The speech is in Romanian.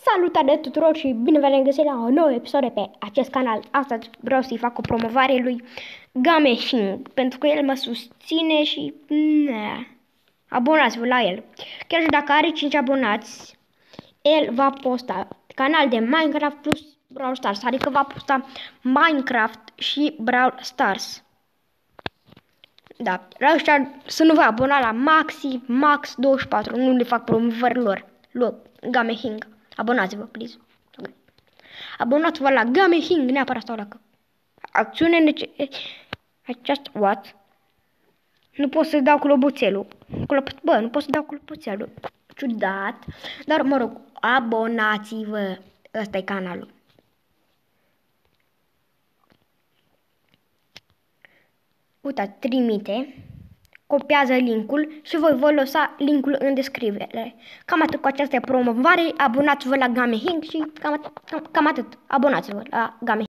Salutare tuturor și bine v-am găsit la o nouă episod pe acest canal. Astăzi vreau să-i fac o promovare lui Gamehing, pentru că el mă susține și abonați-vă la el. Chiar și dacă are 5 abonați, el va posta canal de Minecraft plus Brawl Stars, adică va posta Minecraft și Brawl Stars. Da, la ăștia să nu vă abona la Max 24, nu le fac promovări lor. Gamehing. Abonați-vă, please. Okay. Abonați-vă la Gamehing, neapărat stau la acțiune what? Nu pot să dau clopoțelul. Bă, nu pot să dau clopoțelul. Ciudat. Dar, mă rog, abonați-vă. Ăsta e canalul. Uitați, trimite. Copiază linkul și voi vă lăsa linkul în descriere. Cam atât cu această promovare. Abonați-vă la Gamehing și cam atât. Abonați-vă la Gamehing.